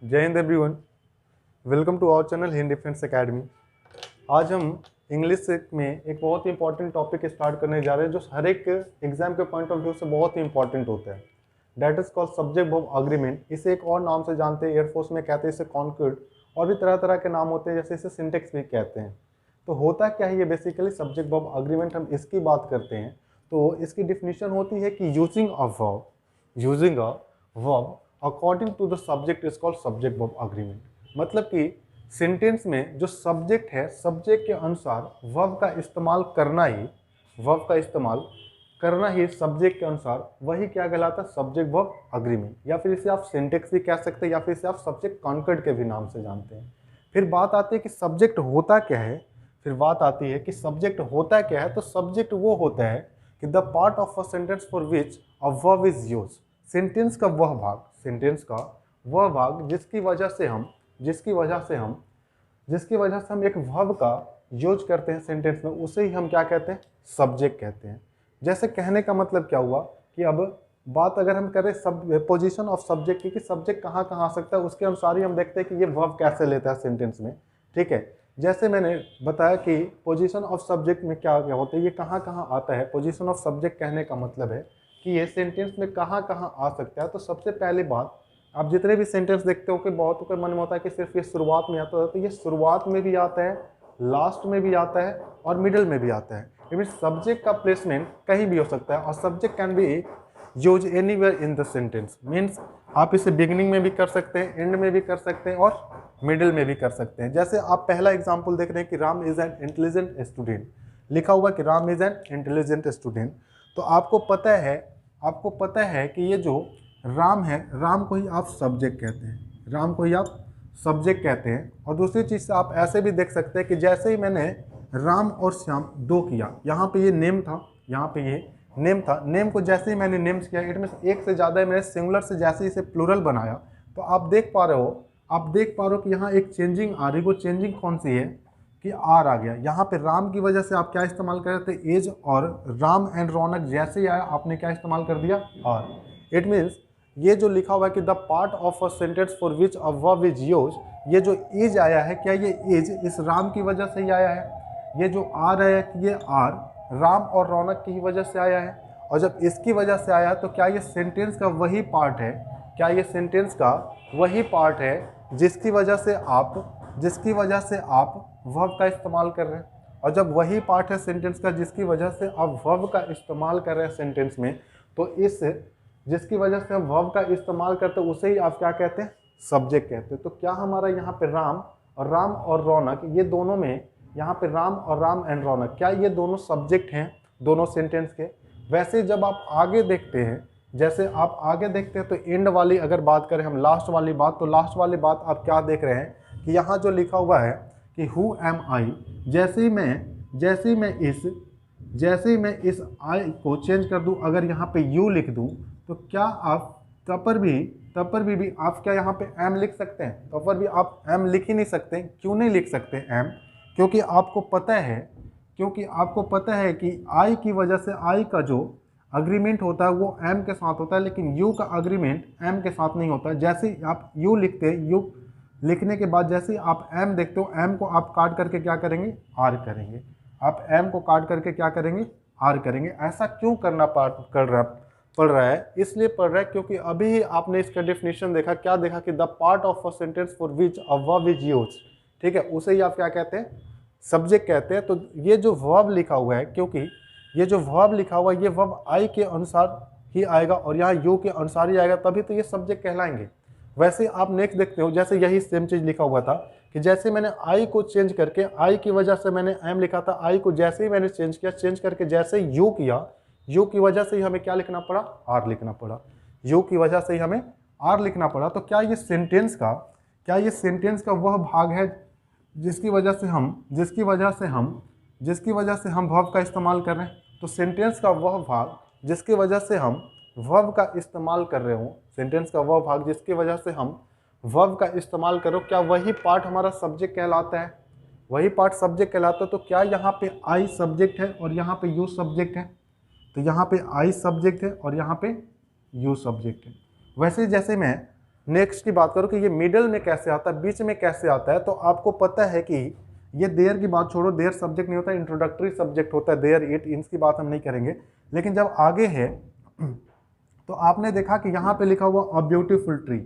जय Hind everyone, welcome to our channel Hind defence academy. आज हम इंग्लिश में एक बहुत ही इंपॉर्टेंट टॉपिक स्टार्ट करने जा रहे हैं जो हर एक एग्जाम के पॉइंट ऑफ व्यू से बहुत ही इंपॉर्टेंट होता है। That is called subject verb agreement. इसे एक और नाम से जानते हैं, एयरफोर्स में कहते हैं इसे कॉन्कर्ड, और भी तरह तरह के नाम होते हैं, जैसे इसे सिंटेक्स भी कहते हैं। तो होता क्या है ये बेसिकली सब्जेक्ट वर्ब अग्रीमेंट, हम इसकी बात करते हैं। तो इसकी डिफिनीशन होती है कि using a verb according to the subject is called subject verb agreement. मतलब कि सेंटेंस में जो सब्जेक्ट है, सब्जेक्ट के अनुसार वर्ब का इस्तेमाल करना ही सब्जेक्ट के अनुसार वही क्या कहलाता है, सब्जेक्ट वर्ब अग्रीमेंट। या फिर इसे आप सिंटेक्स भी कह सकते हैं, या फिर इसे आप सब्जेक्ट कॉन्कर्ड के भी नाम से जानते हैं। फिर बात आती है कि सब्जेक्ट होता क्या है। तो सब्जेक्ट वो होता है कि the part of a sentence for which a verb is use. Sentence का वह भाग जिसकी वजह से हम एक वर्ब का यूज करते हैं सेंटेंस में, उसे ही हम क्या कहते हैं, सब्जेक्ट कहते हैं। जैसे कहने का मतलब क्या हुआ कि अब बात अगर हम करें सब पोजीशन ऑफ सब्जेक्ट की, कि सब्जेक्ट कहाँ कहाँ आ सकता है, उसके अनुसार ही हम देखते हैं कि ये वर्ब कैसे लेता है सेंटेंस में। ठीक है, जैसे मैंने बताया कि पोजीशन ऑफ सब्जेक्ट में क्या क्या होता है, ये कहाँ कहाँ आता है। पोजीशन ऑफ सब्जेक्ट कहने का मतलब है कि ये सेंटेंस में कहाँ कहाँ आ सकता है। तो सबसे पहली बात, आप जितने भी सेंटेंस देखते हो कि बहुतों के मन में होता है कि सिर्फ ये शुरुआत में आता है, तो ये शुरुआत में भी आता है, लास्ट में भी आता है और मिडिल में भी आता है। ये सब्जेक्ट का प्लेसमेंट कहीं भी हो सकता है, और subject can be use anywhere in the sentence. Means आप इसे बिगिनिंग में भी कर सकते हैं, एंड में भी कर सकते हैं और मिडिल में भी कर सकते हैं। जैसे आप पहला एग्जाम्पल देख रहे हैं कि Ram is an intelligent student, लिखा हुआ कि Ram is an intelligent student. तो आपको पता है कि ये जो राम है, राम को ही आप सब्जेक्ट कहते हैं। और दूसरी चीज़ से आप ऐसे भी देख सकते हैं कि जैसे ही मैंने राम और श्याम दो किया, यहाँ पे ये नेम था, नेम को जैसे ही मैंने नेम्स किया, इट मीन्स एक से ज़्यादा मैंने सिंगुलर से जैसे ही इसे प्लूरल बनाया, तो आप देख पा रहे हो कि यहाँ एक चेंजिंग आ रही है। वो चेंजिंग कौन सी है कि आर आ गया। यहाँ पे राम की वजह से आप क्या इस्तेमाल कर रहे थे, एज, और राम एंड रौनक जैसे ही आया आपने क्या इस्तेमाल कर दिया, आर। इट मीन्स ये जो लिखा हुआ है कि the part of a sentence for which a verb is use, ये जो इज आया है, क्या ये इज इस राम की वजह से ही आया है। ये जो आर है कि ये आर राम और रौनक की वजह से आया है। और जब इसकी वजह से आया तो क्या ये सेंटेंस का वही पार्ट है, जिसकी वजह से आप वर्ब का इस्तेमाल कर रहे हैं। और जब वही पार्ट है सेंटेंस का जिसकी वजह से आप वर्ब का इस्तेमाल कर रहे हैं सेंटेंस में, तो इस जिसकी वजह से हम वर्ब का इस्तेमाल करते हैं उसे ही आप क्या कहते हैं, सब्जेक्ट कहते हैं। तो क्या हमारा यहाँ पे राम और रौनक, ये दोनों में यहाँ पे राम एंड रौनक, क्या ये दोनों सब्जेक्ट हैं दोनों सेंटेंस के। वैसे जब आप आगे देखते हैं, तो एंड वाली अगर बात करें हम, लास्ट वाली बात आप क्या देख रहे हैं कि यहाँ जो लिखा हुआ है कि हु एम आई, जैसे ही मैं इस आई को चेंज कर दूं, अगर यहाँ पे यू लिख दूं, तो क्या आप तब पर भी आप क्या यहाँ पे एम लिख सकते हैं। तब पर भी आप एम लिख ही नहीं सकते। क्यों नहीं लिख सकते एम, क्योंकि आपको पता है कि आई की वजह से आई का जो अग्रीमेंट होता है वो एम के साथ होता है, लेकिन यू का अग्रीमेंट एम के साथ नहीं होता। जैसे ही आप यू लिखते हैं, यू लिखने के बाद जैसे ही आप एम देखते हो, एम को आप काट करके क्या करेंगे, आर करेंगे। आप एम को काट करके क्या करेंगे, आर करेंगे। ऐसा क्यों पड़ रहा है, इसलिए पड़ रहा है क्योंकि अभी ही आपने इसका डेफिनेशन देखा, क्या देखा कि the part of a sentence for which a verb is used, ठीक है, उसे ही आप क्या कहते हैं, सब्जेक्ट कहते हैं। तो ये जो वर्ब लिखा हुआ है, क्योंकि ये जो वर्ब लिखा हुआ है, ये वर्ब आई के अनुसार ही आएगा और यहाँ यू के अनुसार ही आएगा, तभी तो ये सब्जेक्ट कहलाएंगे। वैसे आप नेक्स्ट देखते हो, जैसे यही सेम चीज़ लिखा हुआ था कि जैसे मैंने आई को चेंज करके, आई की वजह से मैंने एम लिखा था, आई को जैसे ही मैंने चेंज करके जैसे यू किया, यू की वजह से ही हमें क्या लिखना पड़ा, आर लिखना पड़ा। यू की वजह से ही हमें आर लिखना पड़ा। तो क्या ये सेंटेंस का वह भाग है जिसकी वजह से हम वर्ब का इस्तेमाल कर रहे हैं। तो सेंटेंस का वह भाग जिसकी वजह से हम वर्ब का इस्तेमाल कर रहे हो, क्या वही पार्ट हमारा सब्जेक्ट कहलाता है। तो क्या यहाँ पे आई सब्जेक्ट है और यहाँ पे यू सब्जेक्ट है। तो यहाँ पे आई सब्जेक्ट है और यहाँ पे यू सब्जेक्ट है। वैसे जैसे मैं नेक्स्ट की बात करो कि ये मिडल में कैसे आता है, बीच में कैसे आता है, तो आपको पता है कि ये देयर की बात छोड़ो, देयर सब्जेक्ट नहीं होता, इंट्रोडक्टरी सब्जेक्ट होता है, देयर इट इनकी बात हम नहीं करेंगे। लेकिन जब आगे है तो आपने देखा कि यहाँ पे लिखा हुआ अ ब्यूटीफुल ट्री,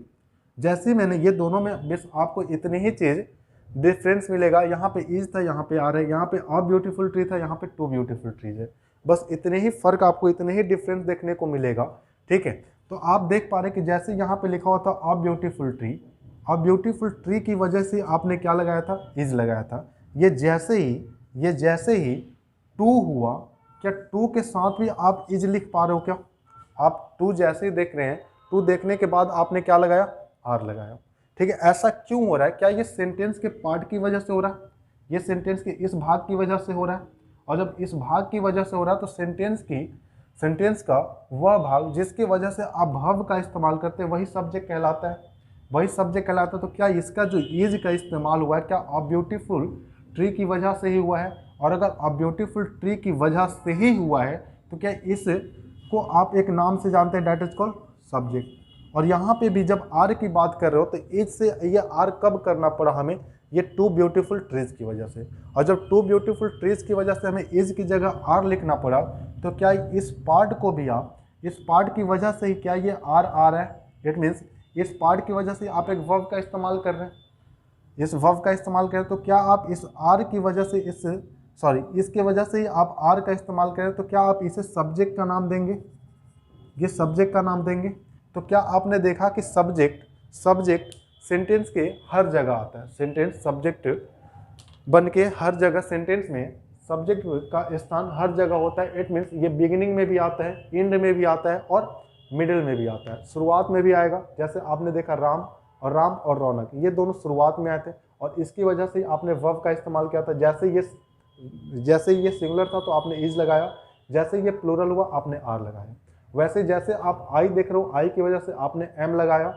जैसे ही मैंने ये दोनों में बस आपको इतनी ही चीज़ डिफरेंस मिलेगा, यहाँ पे इज था, यहाँ पे आर है, यहाँ पे अ ब्यूटीफुल ट्री था, यहाँ पे टू ब्यूटीफुल ट्रीज है, बस इतने ही फर्क आपको, इतने ही डिफरेंस देखने को मिलेगा। ठीक है, तो आप देख पा रहे कि जैसे यहाँ पे लिखा हुआ था a beautiful tree, a beautiful tree की वजह से आपने क्या लगाया था, इज लगाया था। ये जैसे ही टू हुआ, क्या टू के साथ भी आप इज लिख पा रहे हो क्या? आप टू जैसे ही देख रहे हैं, टू देखने के बाद आपने क्या लगाया, आर लगाया। ठीक है, ऐसा क्यों हो रहा है? क्या ये सेंटेंस के पार्ट की वजह से हो रहा है? ये सेंटेंस के इस भाग की वजह से हो रहा है? और जब इस भाग की वजह से हो रहा है तो सेंटेंस का वह भाग जिसकी वजह से आप वर्ब का इस्तेमाल करते हैं वही सब्जेक्ट कहलाता है, वही सब्जेक्ट कहलाता है। तो क्या इसका जो इज का इस्तेमाल हुआ है, क्या अ ब्यूटीफुल ट्री की वजह से ही हुआ है? और अगर अ ब्यूटीफुल ट्री की वजह से ही हुआ है तो क्या इसको आप एक नाम से जानते हैं, डैट इज कॉल्ड सब्जेक्ट। और यहाँ पे भी जब आर की बात कर रहे हो तो इज से ये आर कब करना पड़ा हमें, ये टू ब्यूटीफुल ट्रीज की वजह से। और जब टू ब्यूटीफुल ट्रीज की वजह से हमें इज की जगह आर लिखना पड़ा, तो क्या इस पार्ट को भी आप, इस पार्ट की वजह से ही क्या ये आर आ रहा है? इट मीन्स इस पार्ट की वजह से आप एक वर्ब का इस्तेमाल कर रहे हैं, इस वर्ब का इस्तेमाल करें, तो क्या आप इस आर की वजह से इसके वजह से ही आप आर का इस्तेमाल करें, तो क्या आप इसे सब्जेक्ट का नाम देंगे, ये सब्जेक्ट का नाम देंगे? तो क्या आपने देखा कि सब्जेक्ट सेंटेंस के हर जगह आता है, सेंटेंस सब्जेक्ट बन के हर जगह, सेंटेंस में सब्जेक्ट का स्थान हर जगह होता है। इट मीन्स ये बिगिनिंग में भी आता है, एंड में भी आता है और मिडिल में भी आता है, शुरुआत में भी आएगा। जैसे आपने देखा राम और रौनक, ये दोनों शुरुआत में आए थे और इसकी वजह से आपने वर्ब का इस्तेमाल किया था। जैसे ये सिंगुलर था तो आपने इज लगाया, जैसे ये प्लूरल हुआ आपने आर लगाया। वैसे जैसे आप आई देख रहे हो, आई की वजह से आपने एम लगाया।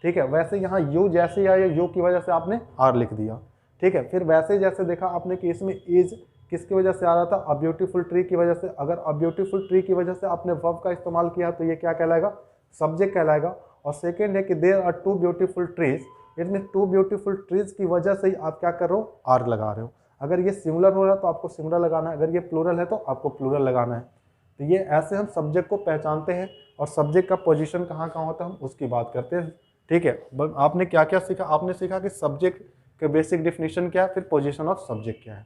ठीक है, वैसे यहाँ यू जैसे ही आया, यू की वजह से आपने आर लिख दिया। ठीक है, फिर वैसे जैसे देखा आपने कि इसमें इज किसकी वजह से आ रहा था, अ ब्यूटीफुल ट्री की वजह से। अगर अ ब्यूटीफुल ट्री की वजह से आपने वर्ब का इस्तेमाल किया तो ये क्या कहलाएगा, सब्जेक्ट कहलाएगा। और सेकेंड है कि there are two beautiful trees, it mean two beautiful trees की वजह से ही आप क्या कर रहे हो, आर लगा रहे हो। अगर ये सिंगुलर हो रहा है तो आपको सिंगुलर लगाना है, अगर ये प्लूरल है तो आपको प्लूरल लगाना है। तो ये ऐसे हम सब्जेक्ट को पहचानते हैं और सब्जेक्ट का पोजीशन कहाँ कहाँ होता है हम उसकी बात करते हैं। ठीक है, आपने क्या क्या सीखा? आपने सीखा कि सब्जेक्ट के बेसिक डिफिनीशन क्या है, फिर पोजीशन ऑफ सब्जेक्ट क्या है।